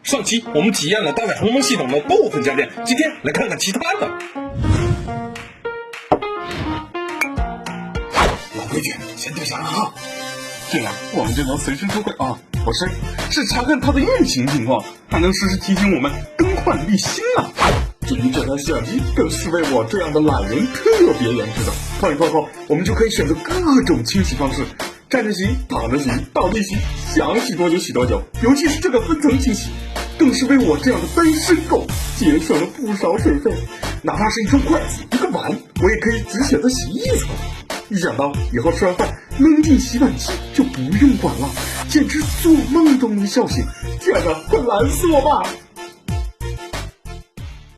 上期我们体验了搭载恒温系统的部分家电，今天来看看其他的。老规矩，先对下啊，这样我们就能随时收回啊。不是查看它的运行情况，还能实时提醒我们更换滤芯啊。至于这台相机，更是为我这样的懒人特别研制的。放一放后，我们就可以选择各种清洗方式，站着洗、躺着洗、倒地洗，想洗多久洗多久。尤其是这个分层清洗，更是为我这样的单身狗节省了不少水费。哪怕是一双筷子、一个碗，我也可以只选择洗衣服。一想到以后吃完饭扔进洗碗机就不用管了，简直做梦都能笑醒。天哪，快拦死我吧！